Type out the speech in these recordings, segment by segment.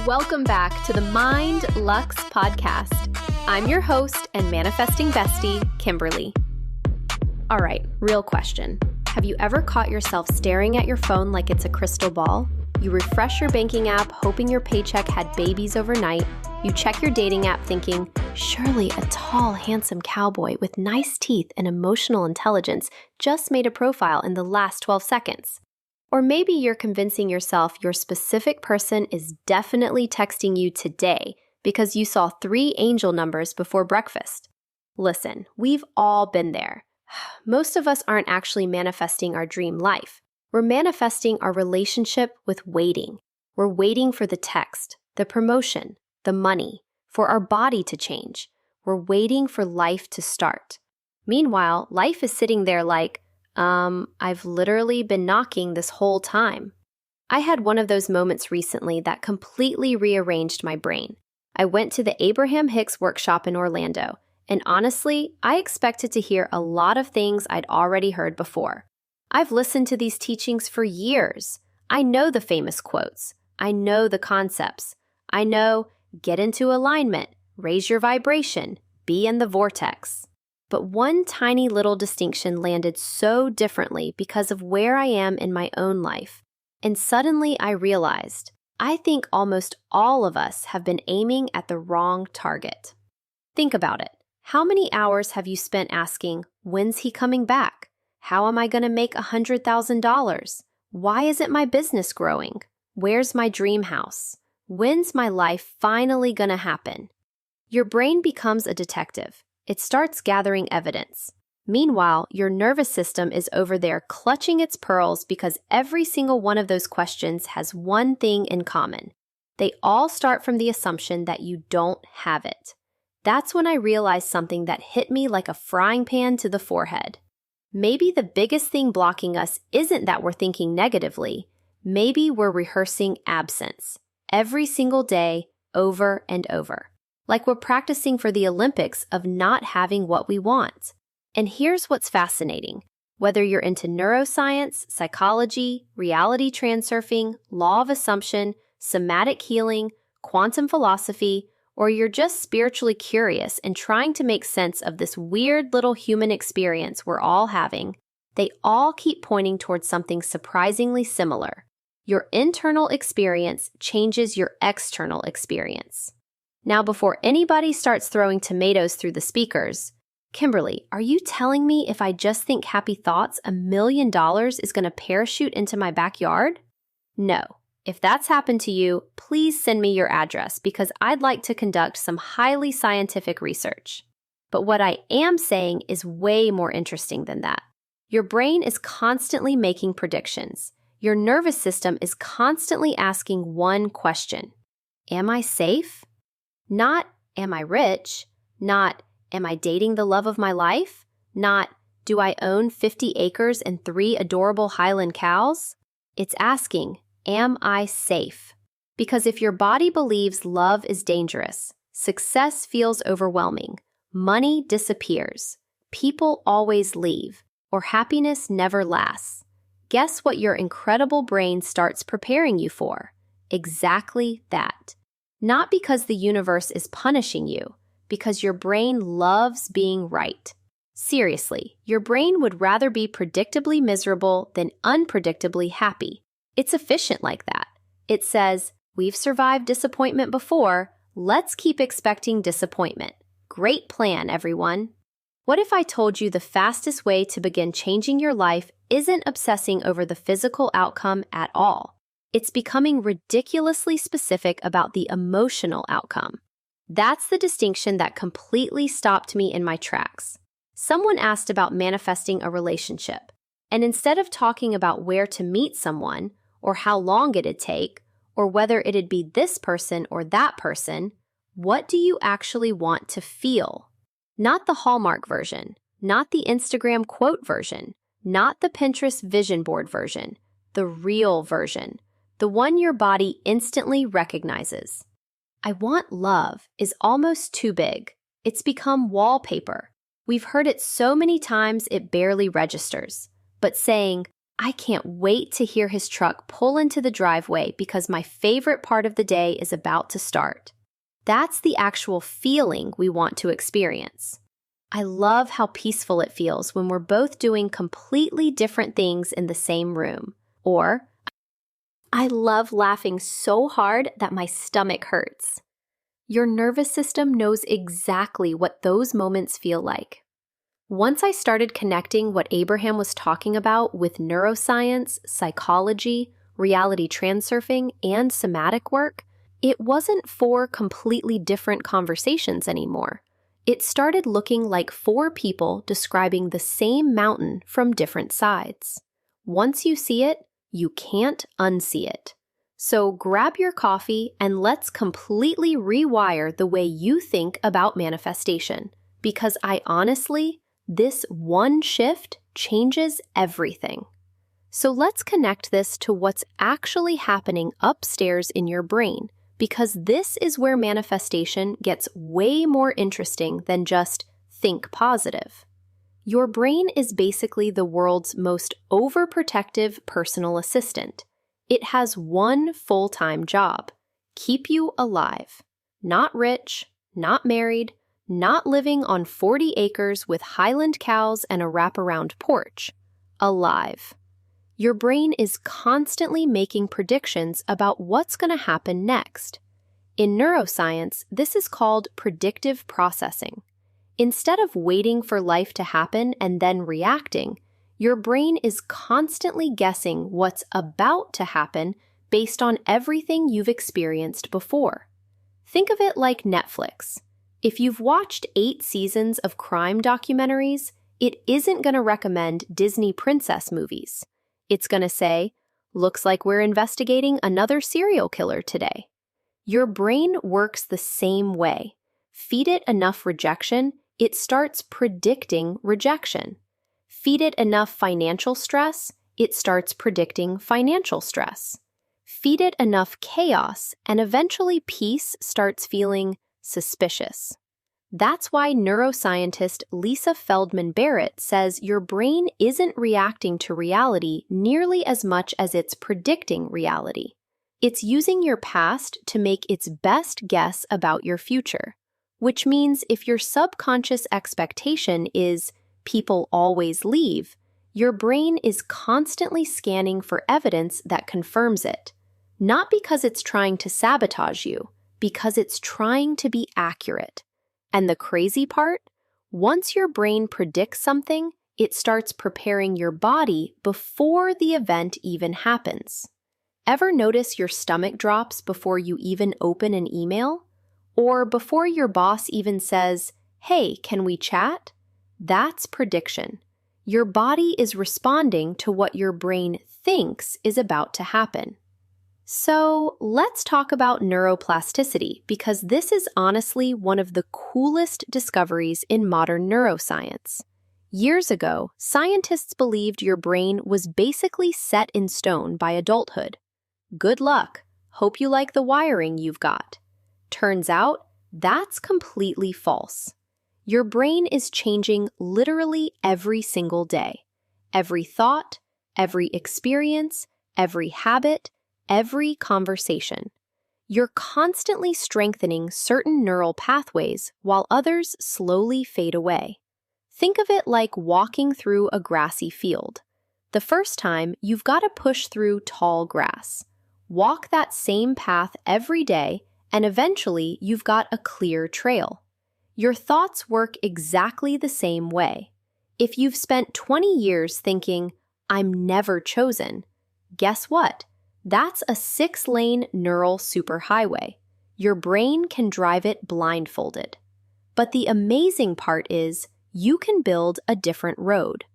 Welcome back to the MindLuxe Podcast. I'm your host and manifesting bestie, Kimberly. All right, real question. Have you ever caught yourself staring at your phone like it's a crystal ball? You refresh your banking app hoping your paycheck had babies overnight. You check your dating app thinking, surely a tall, handsome cowboy with nice teeth and emotional intelligence just made a profile in the last 12 seconds. Or maybe you're convincing yourself your specific person is definitely texting you today because you saw 3 angel numbers before breakfast. Listen, we've all been there. Most of us aren't actually manifesting our dream life. We're manifesting our relationship with waiting. We're waiting for the text, the promotion, the money, for our body to change. We're waiting for life to start. Meanwhile, life is sitting there like, I've literally been knocking this whole time. I had one of those moments recently that completely rearranged my brain. I went to the Abraham Hicks workshop in Orlando, and honestly, I expected to hear a lot of things I'd already heard before. I've listened to these teachings for years. I know the famous quotes. I know the concepts. I know, get into alignment, raise your vibration, be in the vortex. But one tiny little distinction landed so differently because of where I am in my own life. And suddenly I realized, I think almost all of us have been aiming at the wrong target. Think about it. How many hours have you spent asking, when's he coming back? How am I going to make $100,000? Why isn't my business growing? Where's my dream house? When's my life finally going to happen? Your brain becomes a detective. It starts gathering evidence. Meanwhile, your nervous system is over there clutching its pearls because every single one of those questions has one thing in common. They all start from the assumption that you don't have it. That's when I realized something that hit me like a frying pan to the forehead. Maybe the biggest thing blocking us isn't that we're thinking negatively. Maybe we're rehearsing absence every single day, over and over. Like we're practicing for the Olympics of not having what we want. And here's what's fascinating. Whether you're into neuroscience, psychology, reality transurfing, law of assumption, somatic healing, quantum philosophy, or you're just spiritually curious and trying to make sense of this weird little human experience we're all having, they all keep pointing towards something surprisingly similar. Your internal experience changes your external experience. Now, before anybody starts throwing tomatoes through the speakers, Kimberly, are you telling me if I just think happy thoughts, $1 million is going to parachute into my backyard? No. If that's happened to you, please send me your address because I'd like to conduct some highly scientific research. But what I am saying is way more interesting than that. Your brain is constantly making predictions. Your nervous system is constantly asking one question. Am I safe? Not, am I rich? Not, am I dating the love of my life? Not, do I own 50 acres and 3 adorable Highland cows? It's asking, am I safe? Because if your body believes love is dangerous, success feels overwhelming, money disappears, people always leave, or happiness never lasts, guess what your incredible brain starts preparing you for? Exactly that. Not because the universe is punishing you, because your brain loves being right. Seriously, your brain would rather be predictably miserable than unpredictably happy. It's efficient like that. It says, we've survived disappointment before, let's keep expecting disappointment. Great plan, everyone. What if I told you the fastest way to begin changing your life isn't obsessing over the physical outcome at all? It's becoming ridiculously specific about the emotional outcome. That's the distinction that completely stopped me in my tracks. Someone asked about manifesting a relationship, and instead of talking about where to meet someone, or how long it'd take, or whether it'd be this person or that person, what do you actually want to feel? Not the Hallmark version, not the Instagram quote version, not the Pinterest vision board version, the real version. The one your body instantly recognizes. I want love is almost too big. It's become wallpaper. We've heard it so many times it barely registers. But saying, I can't wait to hear his truck pull into the driveway because my favorite part of the day is about to start. That's the actual feeling we want to experience. I love how peaceful it feels when we're both doing completely different things in the same room. Or, I love laughing so hard that my stomach hurts. Your nervous system knows exactly what those moments feel like. Once I started connecting what Abraham was talking about with neuroscience, psychology, reality transurfing, and somatic work, it wasn't four completely different conversations anymore. It started looking like four people describing the same mountain from different sides. Once you see it, you can't unsee it. So grab your coffee and let's completely rewire the way you think about manifestation, because this one shift changes everything. So let's connect this to what's actually happening upstairs in your brain, because this is where manifestation gets way more interesting than just think positive. Your brain is basically the world's most overprotective personal assistant. It has one full-time job: keep you alive. Not rich, not married, not living on 40 acres with Highland cows and a wraparound porch. Alive. Your brain is constantly making predictions about what's going to happen next. In neuroscience, this is called predictive processing. Instead of waiting for life to happen and then reacting, your brain is constantly guessing what's about to happen based on everything you've experienced before. Think of it like Netflix. If you've watched 8 seasons of crime documentaries, it isn't going to recommend Disney princess movies. It's going to say, "Looks like we're investigating another serial killer today." Your brain works the same way. Feed it enough rejection, it starts predicting rejection. Feed it enough financial stress, it starts predicting financial stress. Feed it enough chaos, and eventually peace starts feeling suspicious. That's why neuroscientist Lisa Feldman Barrett says your brain isn't reacting to reality nearly as much as it's predicting reality. It's using your past to make its best guess about your future, which means if your subconscious expectation is people always leave, your brain is constantly scanning for evidence that confirms it. Not because it's trying to sabotage you, because it's trying to be accurate. And the crazy part? Once your brain predicts something, it starts preparing your body before the event even happens. Ever notice your stomach drops before you even open an email? Or before your boss even says, "Hey, can we chat?" That's prediction. Your body is responding to what your brain thinks is about to happen. So let's talk about neuroplasticity, because this is honestly one of the coolest discoveries in modern neuroscience. Years ago, scientists believed your brain was basically set in stone by adulthood. Good luck. Hope you like the wiring you've got. Turns out, that's completely false. Your brain is changing literally every single day. Every thought, every experience, every habit, every conversation. You're constantly strengthening certain neural pathways while others slowly fade away. Think of it like walking through a grassy field. The first time, you've got to push through tall grass. Walk that same path every day, and eventually you've got a clear trail. Your thoughts work exactly the same way. If you've spent 20 years thinking, "I'm never chosen," guess what? That's a 6-lane neural superhighway. Your brain can drive it blindfolded. But the amazing part is, you can build a different road.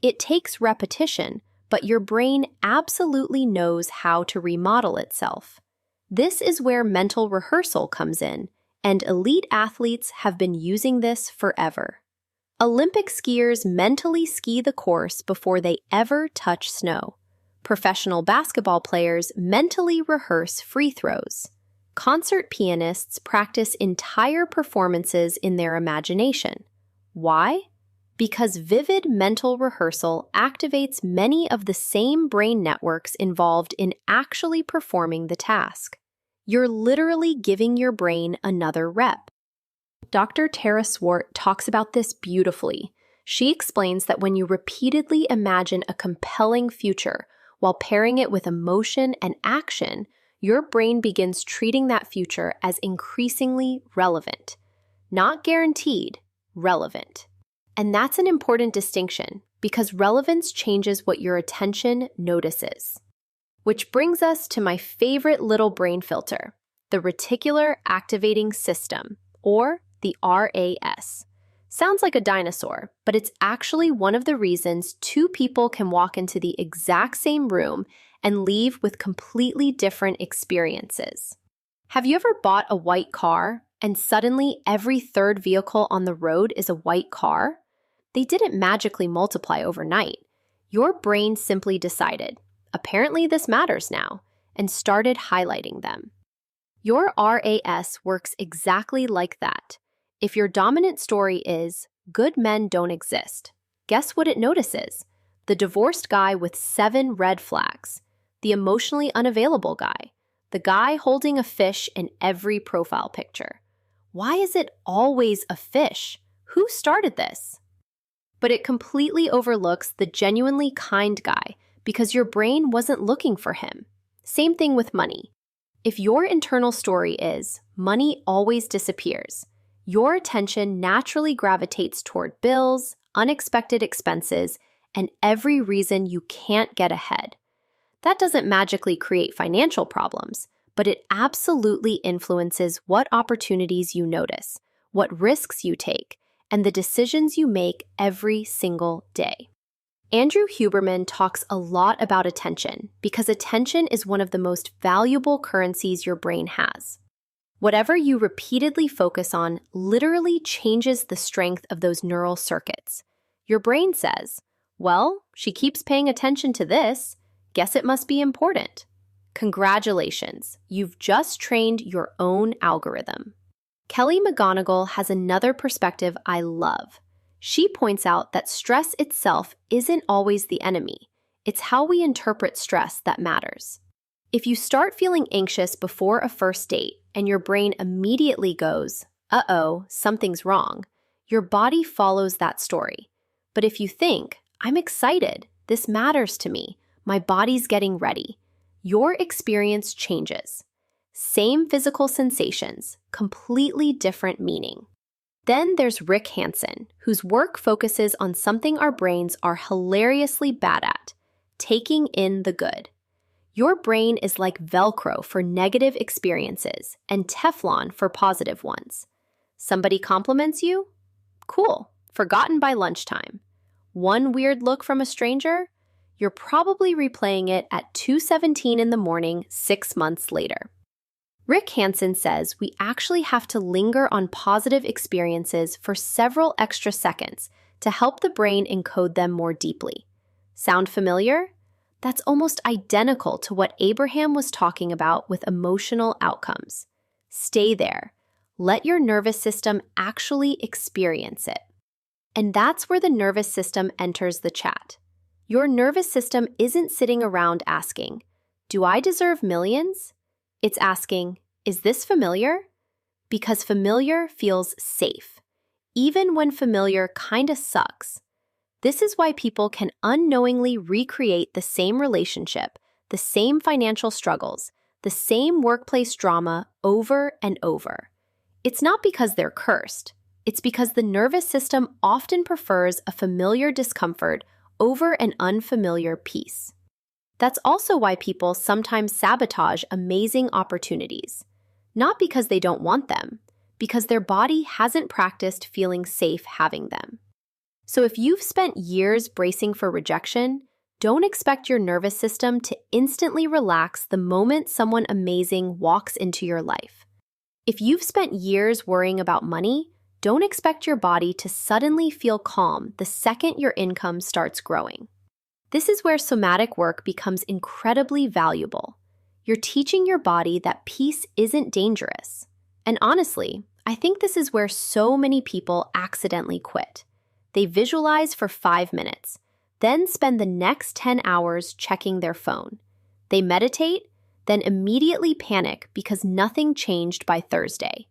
It takes repetition, but your brain absolutely knows how to remodel itself. This is where mental rehearsal comes in, and elite athletes have been using this forever. Olympic skiers mentally ski the course before they ever touch snow. Professional basketball players mentally rehearse free throws. Concert pianists practice entire performances in their imagination. Why? Because vivid mental rehearsal activates many of the same brain networks involved in actually performing the task. You're literally giving your brain another rep. Dr. Tara Swart talks about this beautifully. She explains that when you repeatedly imagine a compelling future while pairing it with emotion and action, your brain begins treating that future as increasingly relevant. Not guaranteed, relevant. And that's an important distinction because relevance changes what your attention notices. Which brings us to my favorite little brain filter, the reticular activating system, or the RAS. Sounds like a dinosaur, but it's actually one of the reasons two people can walk into the exact same room and leave with completely different experiences. Have you ever bought a white car and suddenly every third vehicle on the road is a white car? They didn't magically multiply overnight. Your brain simply decided, apparently this matters now, and started highlighting them. Your RAS works exactly like that. If your dominant story is, good men don't exist, guess what it notices? The divorced guy with 7 red flags, the emotionally unavailable guy, the guy holding a fish in every profile picture. Why is it always a fish? Who started this? But it completely overlooks the genuinely kind guy because your brain wasn't looking for him. Same thing with money. If your internal story is, money always disappears, your attention naturally gravitates toward bills, unexpected expenses, and every reason you can't get ahead. That doesn't magically create financial problems, but it absolutely influences what opportunities you notice, what risks you take, and the decisions you make every single day. Andrew Huberman talks a lot about attention because attention is one of the most valuable currencies your brain has. Whatever you repeatedly focus on literally changes the strength of those neural circuits. Your brain says, well, she keeps paying attention to this, guess it must be important. Congratulations, you've just trained your own algorithm. Kelly McGonigal has another perspective I love. She points out that stress itself isn't always the enemy. It's how we interpret stress that matters. If you start feeling anxious before a first date and your brain immediately goes, uh-oh, something's wrong, your body follows that story. But if you think, I'm excited, this matters to me, my body's getting ready, your experience changes. Same physical sensations, completely different meaning. Then there's Rick Hansen, whose work focuses on something our brains are hilariously bad at, taking in the good. Your brain is like Velcro for negative experiences and Teflon for positive ones. Somebody compliments you? Cool, forgotten by lunchtime. One weird look from a stranger? You're probably replaying it at 2:17 in the morning 6 months later. Rick Hansen says we actually have to linger on positive experiences for several extra seconds to help the brain encode them more deeply. Sound familiar? That's almost identical to what Abraham was talking about with emotional outcomes. Stay there. Let your nervous system actually experience it. And that's where the nervous system enters the chat. Your nervous system isn't sitting around asking, do I deserve millions? It's asking, is this familiar? Because familiar feels safe, even when familiar kinda sucks. This is why people can unknowingly recreate the same relationship, the same financial struggles, the same workplace drama over and over. It's not because they're cursed. It's because the nervous system often prefers a familiar discomfort over an unfamiliar peace. That's also why people sometimes sabotage amazing opportunities. Not because they don't want them, because their body hasn't practiced feeling safe having them. So if you've spent years bracing for rejection, don't expect your nervous system to instantly relax the moment someone amazing walks into your life. If you've spent years worrying about money, don't expect your body to suddenly feel calm the second your income starts growing. This is where somatic work becomes incredibly valuable. You're teaching your body that peace isn't dangerous. And honestly, I think this is where so many people accidentally quit. They visualize for 5 minutes, then spend the next 10 hours checking their phone. They meditate, then immediately panic because nothing changed by Thursday.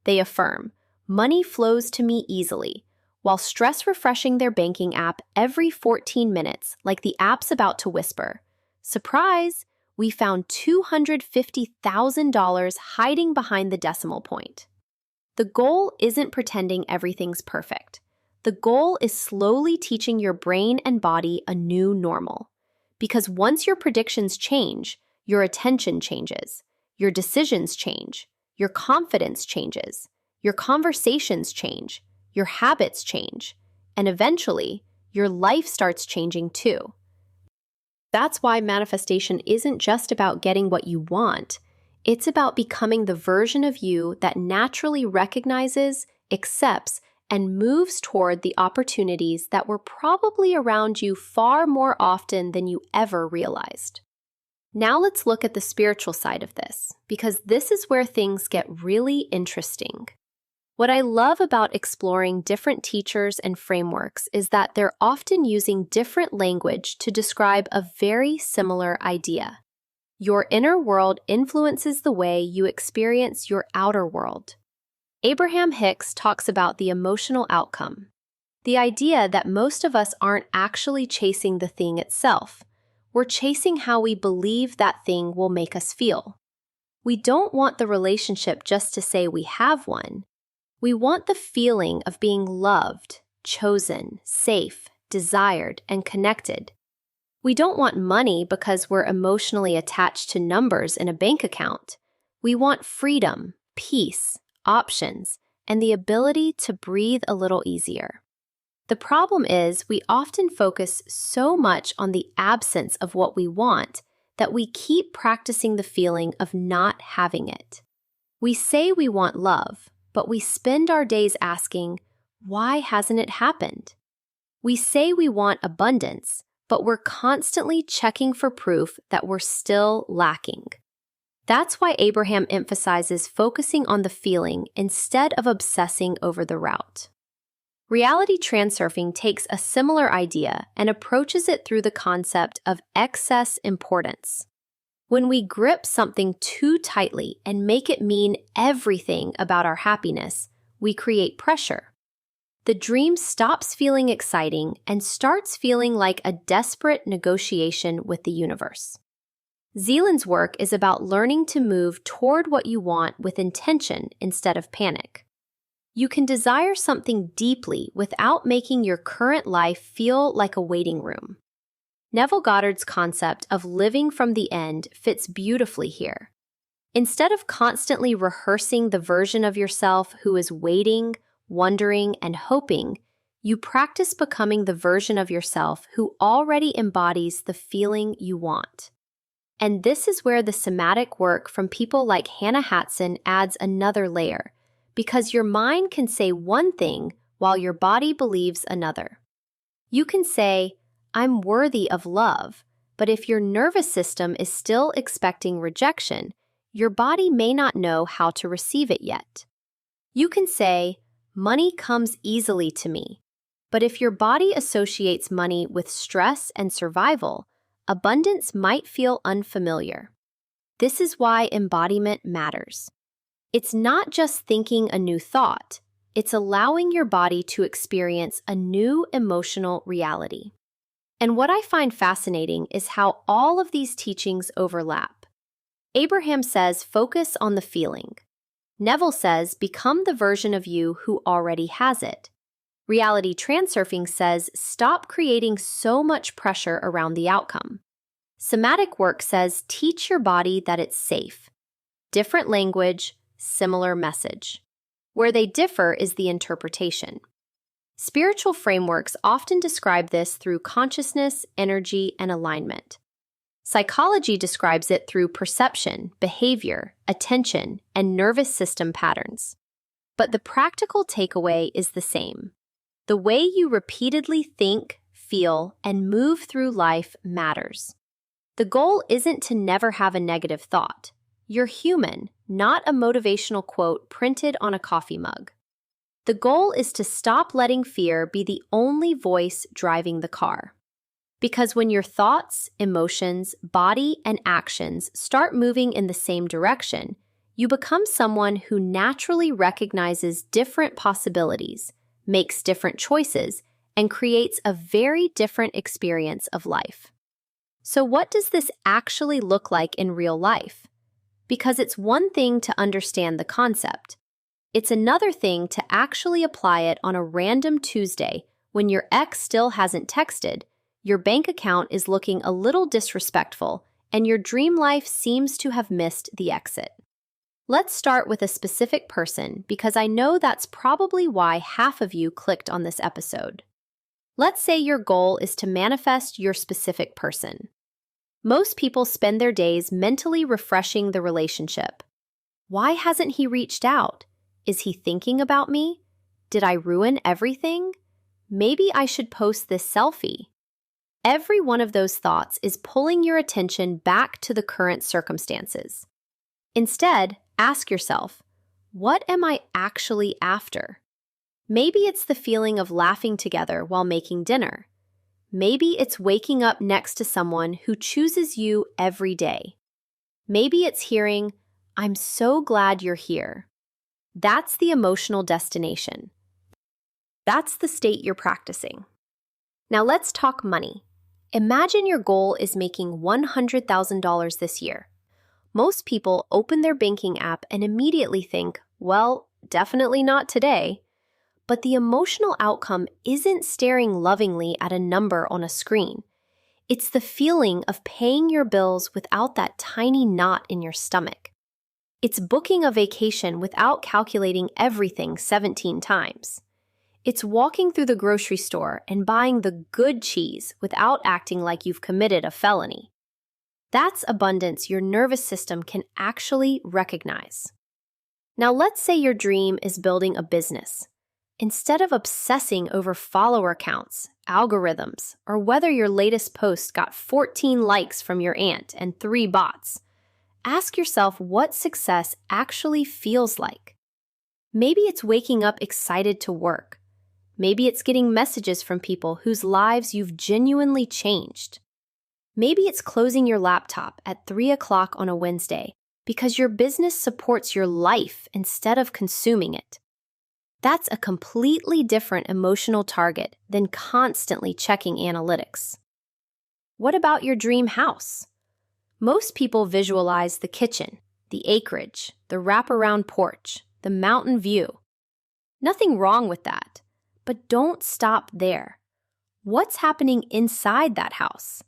They affirm, "Money flows to me easily," while stress refreshing their banking app every 14 minutes like the app's about to whisper, "Surprise! We found $250,000 hiding behind the decimal point." The goal isn't pretending everything's perfect. The goal is slowly teaching your brain and body a new normal. Because once your predictions change, your attention changes, your decisions change, your confidence changes, your conversations change, your habits change, and eventually, your life starts changing too. That's why manifestation isn't just about getting what you want. It's about becoming the version of you that naturally recognizes, accepts, and moves toward the opportunities that were probably around you far more often than you ever realized. Now let's look at the spiritual side of this, because this is where things get really interesting. What I love about exploring different teachers and frameworks is that they're often using different language to describe a very similar idea. Your inner world influences the way you experience your outer world. Abraham Hicks talks about the emotional outcome, the idea that most of us aren't actually chasing the thing itself. We're chasing how we believe that thing will make us feel. We don't want the relationship just to say we have one. We want the feeling of being loved, chosen, safe, desired, and connected. We don't want money because we're emotionally attached to numbers in a bank account. We want freedom, peace, options, and the ability to breathe a little easier. The problem is we often focus so much on the absence of what we want that we keep practicing the feeling of not having it. We say we want love, but we spend our days asking, why hasn't it happened? We say we want abundance, but we're constantly checking for proof that we're still lacking. That's why Abraham emphasizes focusing on the feeling instead of obsessing over the route. Reality transurfing takes a similar idea and approaches it through the concept of excess importance. When we grip something too tightly and make it mean everything about our happiness, we create pressure. The dream stops feeling exciting and starts feeling like a desperate negotiation with the universe. Zealand's work is about learning to move toward what you want with intention instead of panic. You can desire something deeply without making your current life feel like a waiting room. Neville Goddard's concept of living from the end fits beautifully here. Instead of constantly rehearsing the version of yourself who is waiting, wondering, and hoping, you practice becoming the version of yourself who already embodies the feeling you want. And this is where the somatic work from people like Hannah Hatson adds another layer, because your mind can say one thing while your body believes another. You can say, "I'm worthy of love," but if your nervous system is still expecting rejection, your body may not know how to receive it yet. You can say, "Money comes easily to me," but if your body associates money with stress and survival, abundance might feel unfamiliar. This is why embodiment matters. It's not just thinking a new thought, it's allowing your body to experience a new emotional reality. And what I find fascinating is how all of these teachings overlap. Abraham says, focus on the feeling. Neville says, become the version of you who already has it. Reality Transurfing says, stop creating so much pressure around the outcome. Somatic work says, teach your body that it's safe. Different language, similar message. Where they differ is the interpretation. Spiritual frameworks often describe this through consciousness, energy, and alignment. Psychology describes it through perception, behavior, attention, and nervous system patterns. But the practical takeaway is the same. The way you repeatedly think, feel, and move through life matters. The goal isn't to never have a negative thought. You're human, not a motivational quote printed on a coffee mug. The goal is to stop letting fear be the only voice driving the car. Because when your thoughts, emotions, body, and actions start moving in the same direction, you become someone who naturally recognizes different possibilities, makes different choices, and creates a very different experience of life. So what does this actually look like in real life? Because it's one thing to understand the concept. It's another thing to actually apply it on a random Tuesday when your ex still hasn't texted, your bank account is looking a little disrespectful, and your dream life seems to have missed the exit. Let's start with a specific person because I know that's probably why half of you clicked on this episode. Let's say your goal is to manifest your specific person. Most people spend their days mentally refreshing the relationship. Why hasn't he reached out? Is he thinking about me? Did I ruin everything? Maybe I should post this selfie. Every one of those thoughts is pulling your attention back to the current circumstances. Instead, ask yourself, what am I actually after? Maybe it's the feeling of laughing together while making dinner. Maybe it's waking up next to someone who chooses you every day. Maybe it's hearing, "I'm so glad you're here." That's the emotional destination. That's the state you're practicing. Now let's talk money. Imagine your goal is making $100,000 this year. Most people open their banking app and immediately think, well, definitely not today. But the emotional outcome isn't staring lovingly at a number on a screen. It's the feeling of paying your bills without that tiny knot in your stomach. It's booking a vacation without calculating everything 17 times. It's walking through the grocery store and buying the good cheese without acting like you've committed a felony. That's abundance your nervous system can actually recognize. Now let's say your dream is building a business. Instead of obsessing over follower counts, algorithms, or whether your latest post got 14 likes from your aunt and 3 bots, ask yourself what success actually feels like. Maybe it's waking up excited to work. Maybe it's getting messages from people whose lives you've genuinely changed. Maybe it's closing your laptop at 3 o'clock on a Wednesday because your business supports your life instead of consuming it. That's a completely different emotional target than constantly checking analytics. What about your dream house? Most people visualize the kitchen, the acreage, the wraparound porch, the mountain view. Nothing wrong with that, but don't stop there. What's happening inside that house?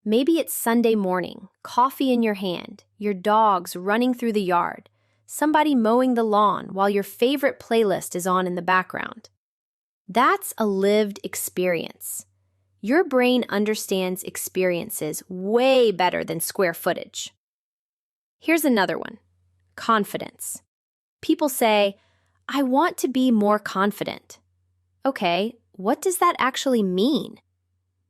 Maybe it's Sunday morning, coffee in your hand, your dogs running through the yard, somebody mowing the lawn while your favorite playlist is on in the background. That's a lived experience. Your brain understands experiences way better than square footage. Here's another one, confidence. People say, I want to be more confident. Okay, what does that actually mean?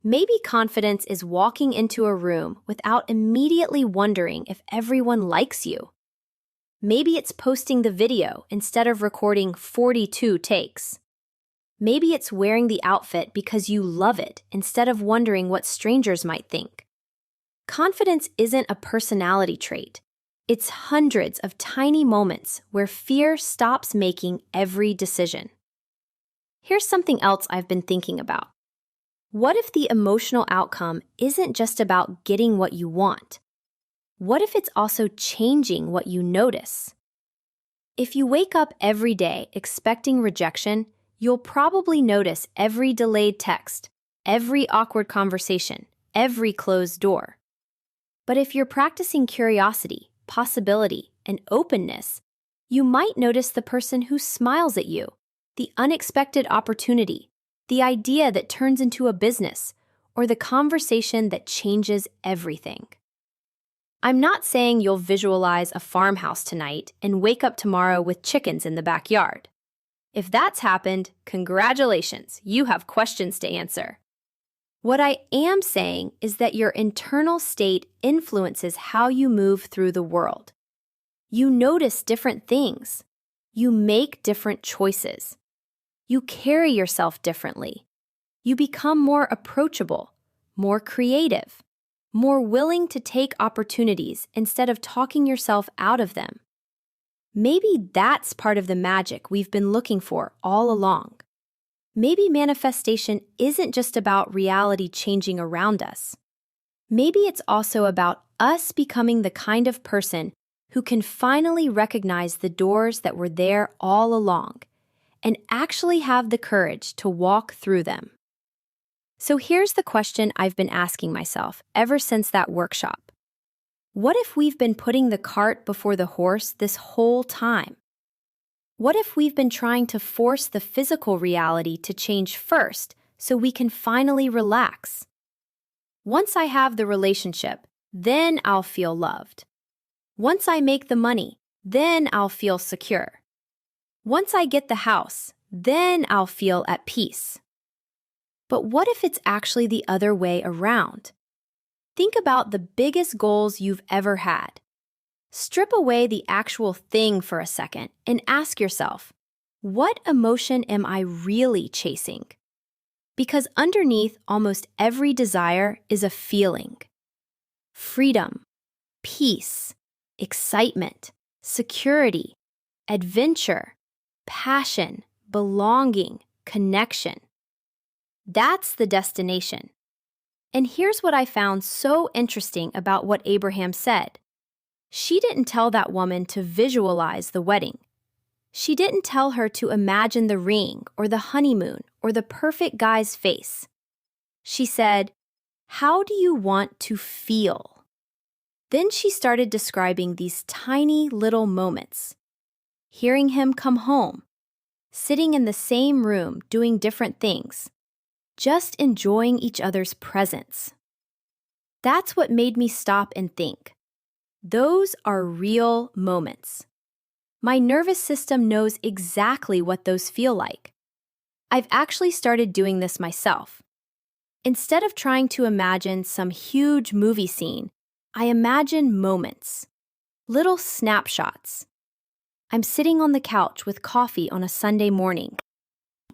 Maybe confidence is walking into a room without immediately wondering if everyone likes you. Maybe it's posting the video instead of recording 42 takes. Maybe it's wearing the outfit because you love it instead of wondering what strangers might think. Confidence isn't a personality trait. It's hundreds of tiny moments where fear stops making every decision. Here's something else I've been thinking about. What if the emotional outcome isn't just about getting what you want? What if it's also changing what you notice? If you wake up every day expecting rejection, you'll probably notice every delayed text, every awkward conversation, every closed door. But if you're practicing curiosity, possibility, and openness, you might notice the person who smiles at you, the unexpected opportunity, the idea that turns into a business, or the conversation that changes everything. I'm not saying you'll visualize a farmhouse tonight and wake up tomorrow with chickens in the backyard. If that's happened, congratulations, you have questions to answer. What I am saying is that your internal state influences how you move through the world. You notice different things. You make different choices. You carry yourself differently. You become more approachable, more creative, more willing to take opportunities instead of talking yourself out of them. Maybe that's part of the magic we've been looking for all along. Maybe manifestation isn't just about reality changing around us. Maybe it's also about us becoming the kind of person who can finally recognize the doors that were there all along and actually have the courage to walk through them. So here's the question I've been asking myself ever since that workshop. What if we've been putting the cart before the horse this whole time? What if we've been trying to force the physical reality to change first so we can finally relax? Once I have the relationship, then I'll feel loved. Once I make the money, then I'll feel secure. Once I get the house, then I'll feel at peace. But what if it's actually the other way around? Think about the biggest goals you've ever had. Strip away the actual thing for a second and ask yourself, what emotion am I really chasing? Because underneath almost every desire is a feeling. Freedom, peace, excitement, security, adventure, passion, belonging, connection. That's the destination. And here's what I found so interesting about what Abraham said. She didn't tell that woman to visualize the wedding. She didn't tell her to imagine the ring or the honeymoon or the perfect guy's face. She said, "How do you want to feel?" Then she started describing these tiny little moments. Hearing him come home, sitting in the same room doing different things, just enjoying each other's presence. That's what made me stop and think. Those are real moments. My nervous system knows exactly what those feel like. I've actually started doing this myself. Instead of trying to imagine some huge movie scene, I imagine moments, little snapshots. I'm sitting on the couch with coffee on a Sunday morning.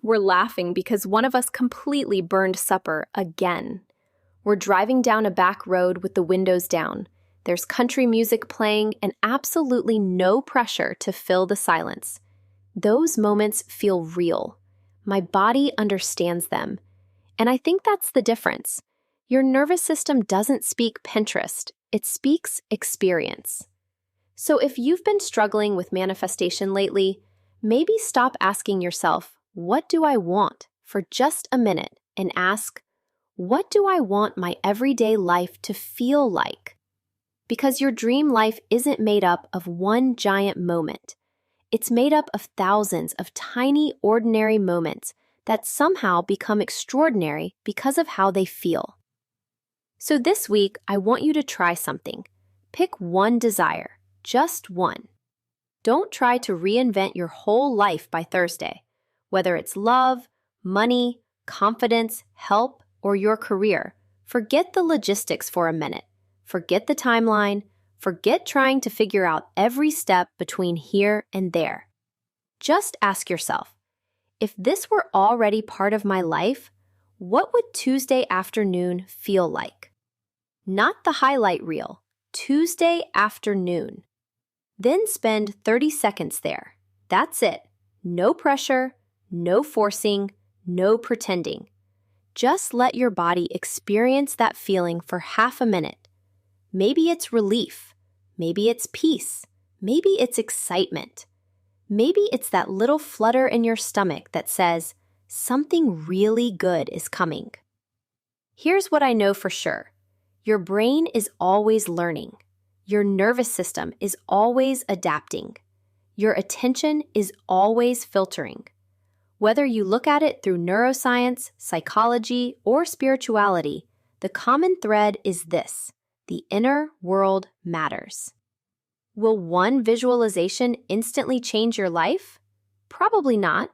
We're laughing because one of us completely burned supper again. We're driving down a back road with the windows down. There's country music playing and absolutely no pressure to fill the silence. Those moments feel real. My body understands them. And I think that's the difference. Your nervous system doesn't speak Pinterest, it speaks experience. So if you've been struggling with manifestation lately, maybe stop asking yourself, "What do I want?" for just a minute and ask, "What do I want my everyday life to feel like?" Because your dream life isn't made up of one giant moment. It's made up of thousands of tiny, ordinary moments that somehow become extraordinary because of how they feel. So this week, I want you to try something. Pick one desire, just one. Don't try to reinvent your whole life by Thursday, whether it's love, money, confidence, help, or your career. Forget the logistics for a minute. Forget the timeline. Forget trying to figure out every step between here and there. Just ask yourself, if this were already part of my life, what would Tuesday afternoon feel like? Not the highlight reel, Tuesday afternoon. Then spend 30 seconds there. That's it. No pressure, no forcing, no pretending. Just let your body experience that feeling for half a minute. Maybe it's relief. Maybe it's peace. Maybe it's excitement. Maybe it's that little flutter in your stomach that says, something really good is coming. Here's what I know for sure. Your brain is always learning. Your nervous system is always adapting. Your attention is always filtering. Whether you look at it through neuroscience, psychology, or spirituality, the common thread is this: the inner world matters. Will one visualization instantly change your life? Probably not.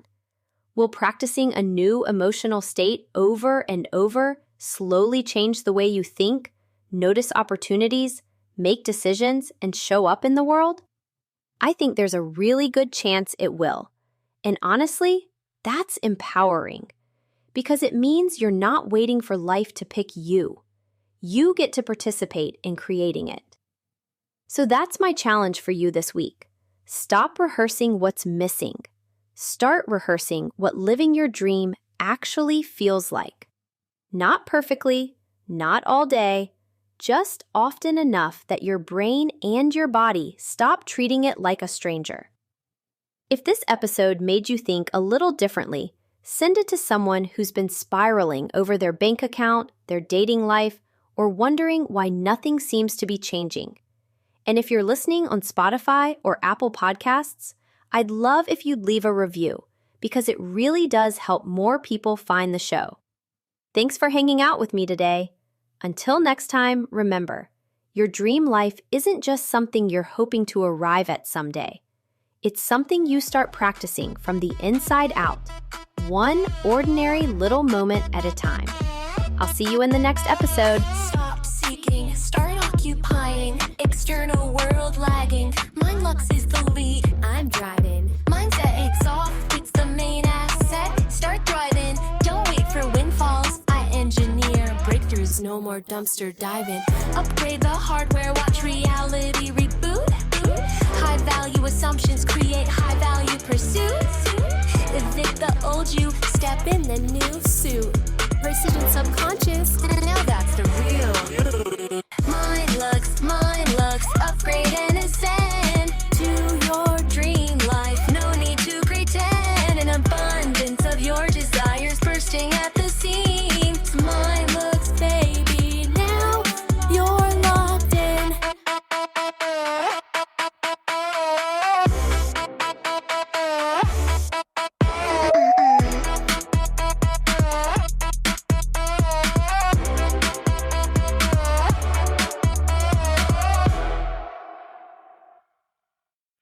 Will practicing a new emotional state over and over slowly change the way you think, notice opportunities, make decisions, and show up in the world? I think there's a really good chance it will. And honestly, That's empowering because it means you're not waiting for life to pick you. You get to participate in creating it. So that's my challenge for you this week. Stop rehearsing what's missing. Start rehearsing what living your dream actually feels like. Not perfectly, not all day, just often enough that your brain and your body stop treating it like a stranger. If this episode made you think a little differently, send it to someone who's been spiraling over their bank account, their dating life, or wondering why nothing seems to be changing. And if you're listening on Spotify or Apple Podcasts, I'd love if you'd leave a review because it really does help more people find the show. Thanks for hanging out with me today. Until next time, remember, your dream life isn't just something you're hoping to arrive at someday. It's something you start practicing from the inside out, one ordinary little moment at a time. I'll see you in the next episode. Stop seeking, start occupying, external world lagging. MindLuxe is the lead, I'm driving. Mindset exhaust, it's the main asset. Start driving, don't wait for windfalls. I engineer breakthroughs, no more dumpster diving. Upgrade the hardware, watch reality reboot. High value assumptions create high value pursuits. Evict the old you, step in the new suit. Precision subconscious, now that's the real